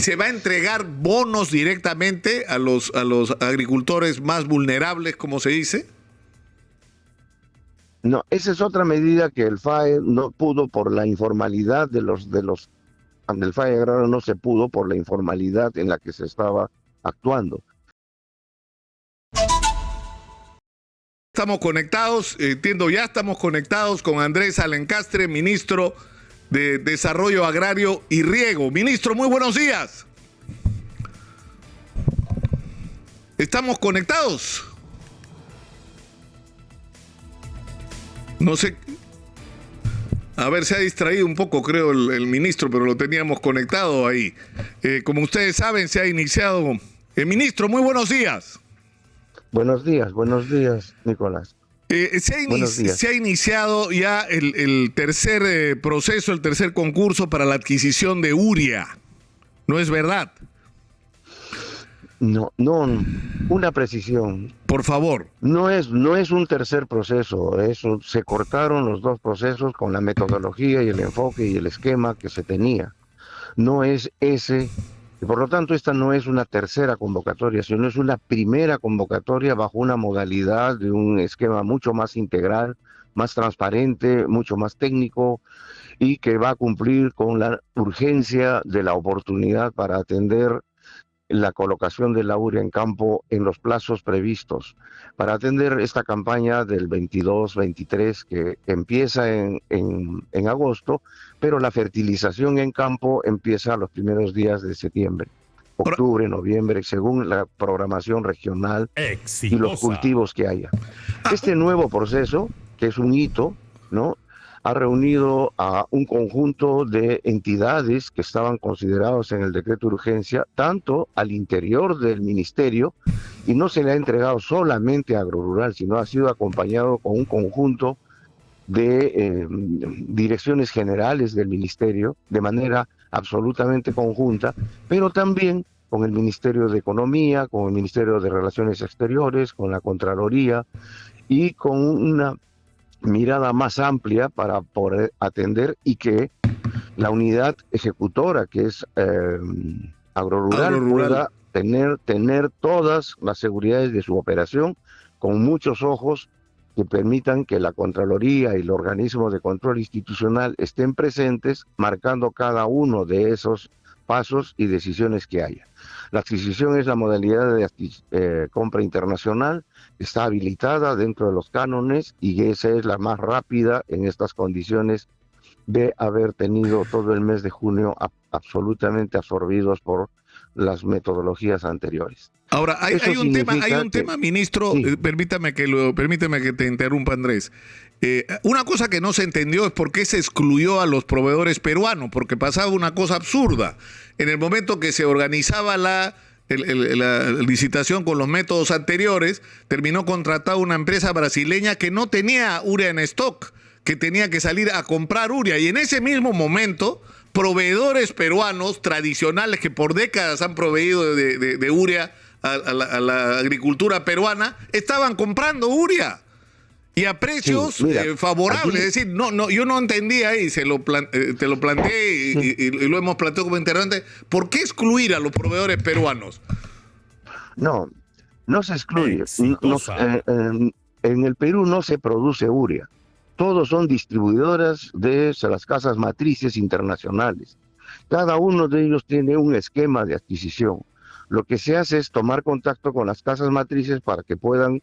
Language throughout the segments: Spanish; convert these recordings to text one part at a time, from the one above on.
se va a entregar bonos directamente a los agricultores más vulnerables, como se dice? No, esa es otra medida que el FAE no pudo por la informalidad del FAE agrario, no se pudo por la informalidad en la que se estaba actuando. Estamos conectados, entiendo, ya estamos conectados con Andrés Alencastre, ministro de Desarrollo Agrario y Riego. Ministro, muy buenos días. ¿Estamos conectados? No sé. A ver, se ha distraído un poco, creo, el ministro, pero lo teníamos conectado ahí. Como ustedes saben, se ha iniciado... ministro, muy buenos días. Buenos días, Nicolás. Se ha iniciado ya el tercer proceso, el tercer concurso para la adquisición de urea. ¿No es verdad? No, una precisión. Por favor. No es un tercer proceso, se cortaron los dos procesos con la metodología y el enfoque y el esquema que se tenía. No es ese, y por lo tanto esta no es una tercera convocatoria, sino es una primera convocatoria bajo una modalidad de un esquema mucho más integral, más transparente, mucho más técnico y que va a cumplir con la urgencia de la oportunidad para atender la colocación de la urea en campo en los plazos previstos, para atender esta campaña del 22-23 que empieza en agosto, pero la fertilización en campo empieza los primeros días de septiembre, octubre, noviembre, según la programación regional y los cultivos que haya. Este nuevo proceso, que es un hito, ¿no?, ha reunido a un conjunto de entidades que estaban considerados en el decreto de urgencia, tanto al interior del ministerio, y no se le ha entregado solamente a Agrorural, sino ha sido acompañado con un conjunto de direcciones generales del ministerio, de manera absolutamente conjunta, pero también con el Ministerio de Economía, con el Ministerio de Relaciones Exteriores, con la Contraloría, y con una mirada más amplia para poder atender y que la unidad ejecutora, que es Agrorural, pueda tener todas las seguridades de su operación con muchos ojos que permitan que la Contraloría y el organismo de control institucional estén presentes, marcando cada uno de esos pasos y decisiones que haya. La adquisición es la modalidad de compra internacional, está habilitada dentro de los cánones y esa es la más rápida en estas condiciones de haber tenido todo el mes de junio absolutamente absorbidos por las metodologías anteriores. Ahora, hay un tema, ministro, sí. Permítame que te interrumpa, Andrés. Una cosa que no se entendió es por qué se excluyó a los proveedores peruanos, porque pasaba una cosa absurda. En el momento que se organizaba la licitación con los métodos anteriores, terminó contratada una empresa brasileña que no tenía urea en stock, que tenía que salir a comprar urea. Y en ese mismo momento, proveedores peruanos tradicionales que por décadas han proveído de urea a la agricultura peruana, estaban comprando urea. Y a precios favorables. Aquí, es decir, yo no entendía y te lo planteé y lo hemos planteado como interrogante. ¿Por qué excluir a los proveedores peruanos? No se excluye. En el Perú no se produce urea. Todos son distribuidoras de las casas matrices internacionales. Cada uno de ellos tiene un esquema de adquisición. Lo que se hace es tomar contacto con las casas matrices para que puedan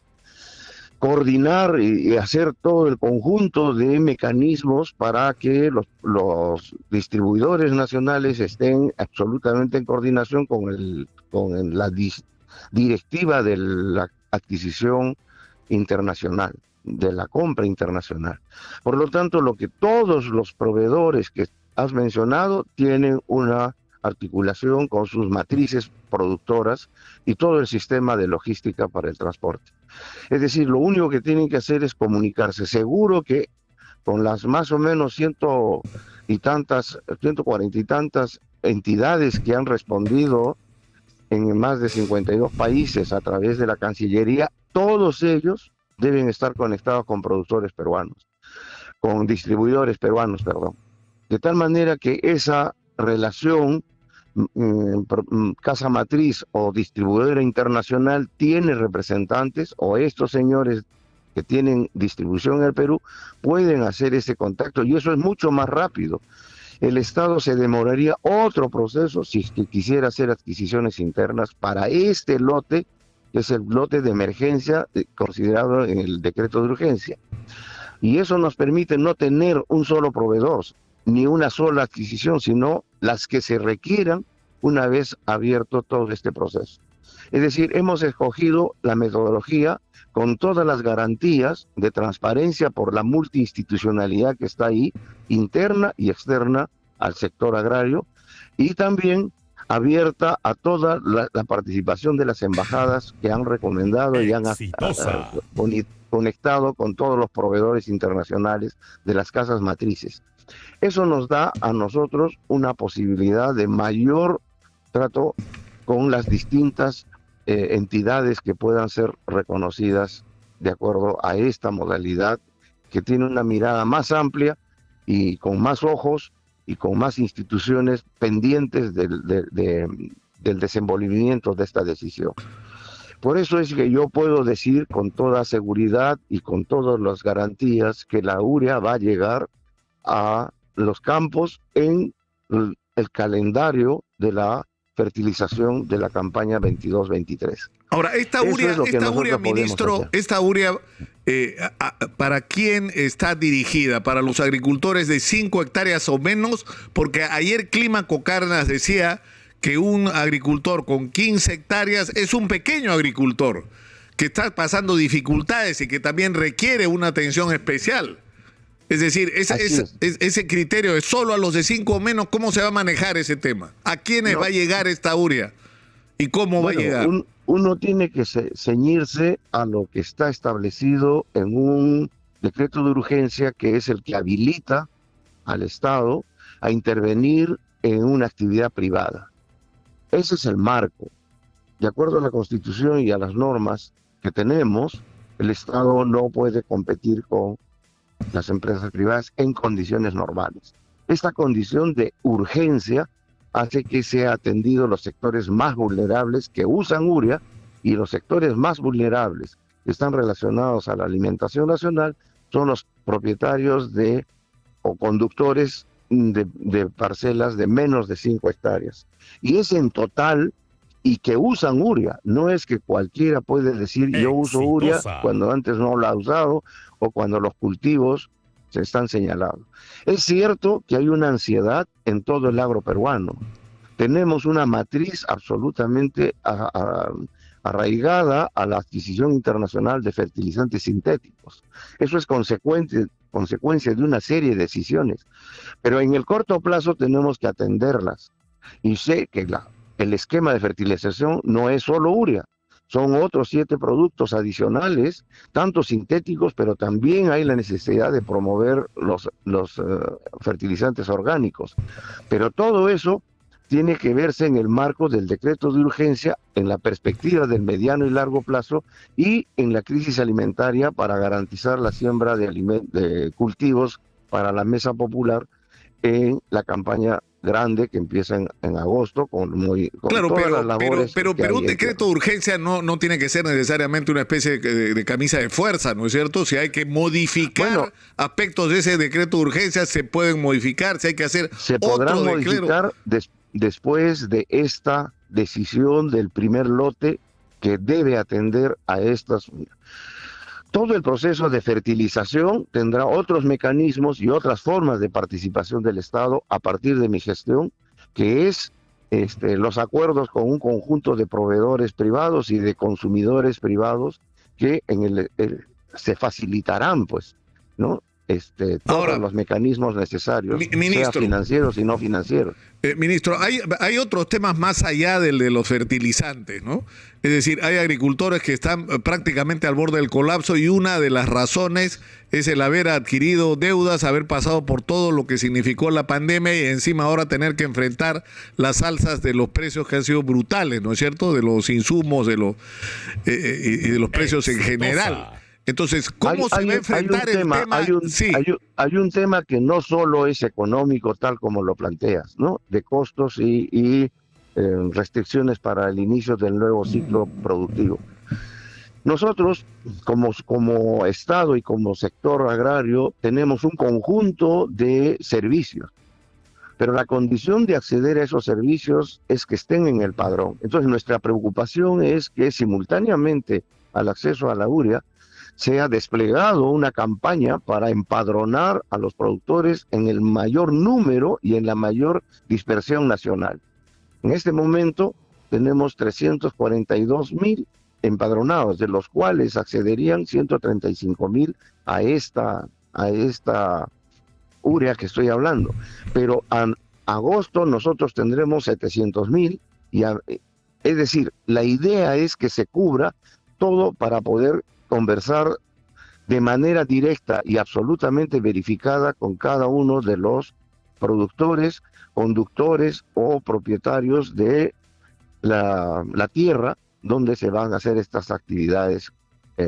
coordinar y hacer todo el conjunto de mecanismos para que los distribuidores nacionales estén absolutamente en coordinación con la directiva de la adquisición internacional, de la compra internacional. Por lo tanto, lo que todos los proveedores que has mencionado tienen una articulación con sus matrices productoras y todo el sistema de logística para el transporte. Es decir, lo único que tienen que hacer es comunicarse. Seguro que con las más o menos 140 y tantas entidades que han respondido en más de 52 países a través de la Cancillería, todos ellos deben estar conectados con productores peruanos, con distribuidores peruanos, perdón. De tal manera que esa relación casa matriz o distribuidora internacional tiene representantes, o estos señores que tienen distribución en el Perú pueden hacer ese contacto, y eso es mucho más rápido. El Estado se demoraría otro proceso si es que quisiera hacer adquisiciones internas para este lote, que es el lote de emergencia considerado en el decreto de urgencia. Y eso nos permite no tener un solo proveedor, ni una sola adquisición, sino las que se requieran una vez abierto todo este proceso. Es decir, hemos escogido la metodología con todas las garantías de transparencia por la multiinstitucionalidad que está ahí, interna y externa al sector agrario, y también abierta a toda la participación de las embajadas que han recomendado y han conectado con todos los proveedores internacionales de las casas matrices. Eso nos da a nosotros una posibilidad de mayor trato con las distintas entidades que puedan ser reconocidas de acuerdo a esta modalidad, que tiene una mirada más amplia y con más ojos y con más instituciones pendientes del desenvolvimiento de esta decisión. Por eso es que yo puedo decir con toda seguridad y con todas las garantías que la urea va a llegar a los campos en el calendario de la fertilización de la campaña 22-23. Ahora, esta urea, ministro, ¿para quién está dirigida? ¿Para los agricultores de 5 hectáreas o menos? Porque ayer Clímaco Cárdenas decía que un agricultor con 15 hectáreas es un pequeño agricultor que está pasando dificultades y que también requiere una atención especial. Es decir, ese criterio es solo a los de 5 o menos. ¿Cómo se va a manejar ese tema? ¿A quiénes va a llegar esta urea? ¿Y cómo va a llegar? Uno tiene que ceñirse a lo que está establecido en un decreto de urgencia, que es el que habilita al Estado a intervenir en una actividad privada. Ese es el marco. De acuerdo a la Constitución y a las normas que tenemos, el Estado no puede competir con las empresas privadas en condiciones normales. Esta condición de urgencia hace que sea atendido los sectores más vulnerables que usan urea, y los sectores más vulnerables que están relacionados a la alimentación nacional son los propietarios o conductores de parcelas de menos de 5 hectáreas. Y es en total, y que usan urea. No es que cualquiera puede decir yo uso urea cuando antes no lo ha usado o cuando los cultivos se están señalando. Es cierto que hay una ansiedad en todo el agro peruano. Tenemos una matriz absolutamente arraigada a la adquisición internacional de fertilizantes sintéticos. Eso es consecuencia de una serie de decisiones. Pero en el corto plazo tenemos que atenderlas. Y sé que el esquema de fertilización no es solo urea, son otros 7 productos adicionales, tanto sintéticos, pero también hay la necesidad de promover los fertilizantes orgánicos. Pero todo eso tiene que verse en el marco del decreto de urgencia, en la perspectiva del mediano y largo plazo, y en la crisis alimentaria para garantizar la siembra de cultivos para la mesa popular en la campaña grande que empieza en agosto con claro, todas las labores. Pero un decreto de urgencia no tiene que ser necesariamente una especie de camisa de fuerza, ¿no es cierto? Si hay que modificar aspectos de ese decreto de urgencia, se pueden modificar. Si hay que hacer se podrán modificar después de esta decisión del primer lote que debe atender a estas. Todo el proceso de fertilización tendrá otros mecanismos y otras formas de participación del Estado a partir de mi gestión, que es los acuerdos con un conjunto de proveedores privados y de consumidores privados que se facilitarán, pues, ¿no? Todos los mecanismos necesarios, sea financieros y no financieros. Ministro, hay otros temas más allá del de los fertilizantes, ¿no? Es decir, hay agricultores que están prácticamente al borde del colapso, y una de las razones es el haber adquirido deudas, haber pasado por todo lo que significó la pandemia y encima ahora tener que enfrentar las alzas de los precios que han sido brutales, ¿no es cierto? De los insumos y de los precios en general. Entonces, ¿cómo se va a enfrentar el tema? Hay un tema que no solo es económico, tal como lo planteas, ¿no? De costos y restricciones para el inicio del nuevo ciclo productivo. Nosotros, como Estado y como sector agrario, tenemos un conjunto de servicios, pero la condición de acceder a esos servicios es que estén en el padrón. Entonces, nuestra preocupación es que simultáneamente al acceso a la urea sea desplegado una campaña para empadronar a los productores en el mayor número y en la mayor dispersión nacional. En este momento tenemos 342,000 empadronados, de los cuales accederían 135,000 a esta urea que estoy hablando. Pero en agosto nosotros tendremos 700,000, es decir, la idea es que se cubra todo para poder conversar de manera directa y absolutamente verificada con cada uno de los productores, conductores o propietarios de la tierra donde se van a hacer estas actividades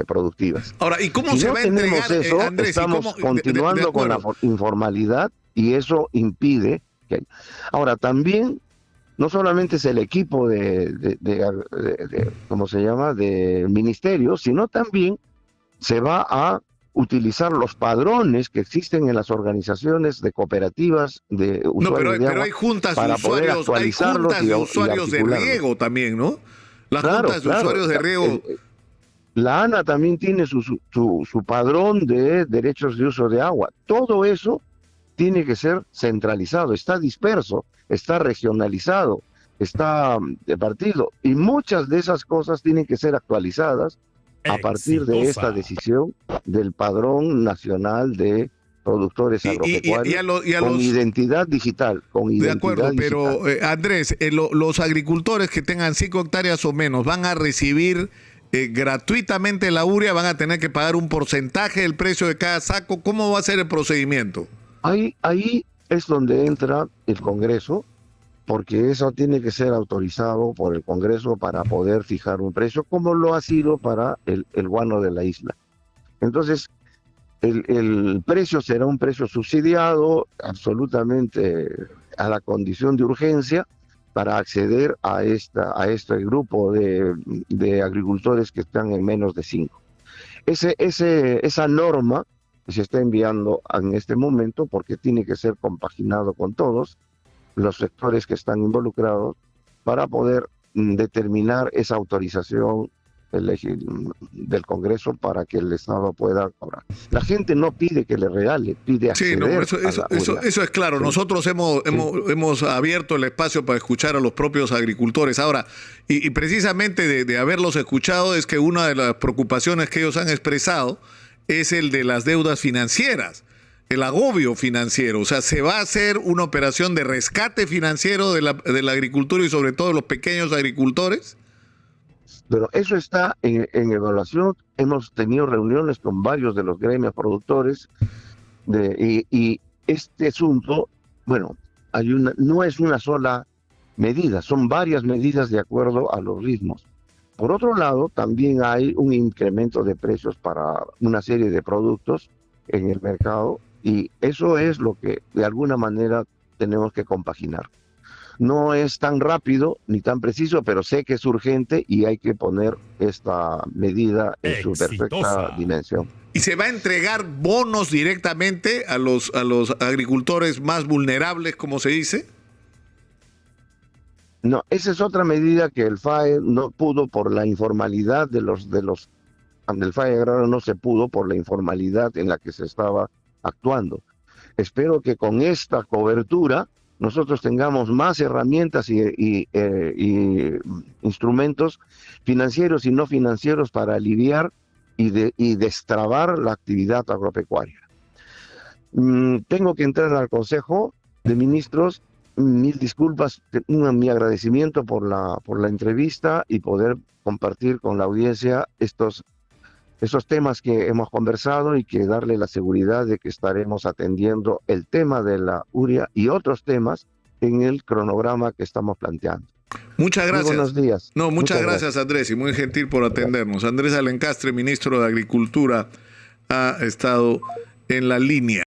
productivas. Ahora, ¿y cómo si se no va a entregar, eso, Andrés? estamos continuando con la informalidad y eso impide que... Ahora, también, no solamente es el equipo ¿cómo se llama?, de ministerio, sino también se va a utilizar los padrones que existen en las organizaciones de cooperativas de usuarios de agua. Pero hay juntas para de usuarios, poder actualizarlos de usuarios de riego también, ¿no? Las juntas de usuarios de riego. La ANA también tiene su padrón de derechos de uso de agua. Todo eso tiene que ser centralizado, está disperso, está regionalizado, está partido. Y muchas de esas cosas tienen que ser actualizadas a partir de esta decisión del Padrón Nacional de Productores Agropecuarios con identidad digital. De acuerdo, pero Andrés, los agricultores que tengan 5 hectáreas o menos van a recibir gratuitamente la urea, van a tener que pagar un porcentaje del precio de cada saco. ¿Cómo va a ser el procedimiento? Ahí es donde entra el Congreso, porque eso tiene que ser autorizado por el Congreso para poder fijar un precio, como lo ha sido para el guano de la isla. Entonces, el precio será un precio subsidiado, absolutamente a la condición de urgencia, para acceder a este grupo de agricultores que están en menos de 5. Esa norma que se está enviando en este momento, porque tiene que ser compaginado con todos los sectores que están involucrados para poder determinar esa autorización del Congreso para que el Estado pueda cobrar. La gente no pide que le regale, pide acceder. Eso es claro. Sí. Nosotros hemos abierto el espacio para escuchar a los propios agricultores. Ahora, y precisamente de haberlos escuchado es que una de las preocupaciones que ellos han expresado es el de las deudas financieras, el agobio financiero. O sea, se va a hacer una operación de rescate financiero de la agricultura y sobre todo de los pequeños agricultores. Pero eso está en evaluación. Hemos tenido reuniones con varios de los gremios productores y este asunto, bueno, no es una sola medida, son varias medidas de acuerdo a los ritmos. Por otro lado, también hay un incremento de precios para una serie de productos en el mercado y eso es lo que de alguna manera tenemos que compaginar. No es tan rápido ni tan preciso, pero sé que es urgente y hay que poner esta medida en su perfecta dimensión. ¿Y se va a entregar bonos directamente a los agricultores más vulnerables, como se dice? No, esa es otra medida que el FAE no pudo por la informalidad del FAE agrario, no se pudo por la informalidad en la que se estaba actuando. Espero que con esta cobertura nosotros tengamos más herramientas y instrumentos financieros y no financieros para aliviar y destrabar la actividad agropecuaria. Tengo que entrar al Consejo de Ministros. Mil disculpas, mi agradecimiento por la entrevista y poder compartir con la audiencia estos temas que hemos conversado y que darle la seguridad de que estaremos atendiendo el tema de la urea y otros temas en el cronograma que estamos planteando. Muchas gracias. Muy buenos días. No, muchas gracias Andrés y muy gentil por atendernos. Andrés Alencastre, ministro de Agricultura, ha estado en la línea.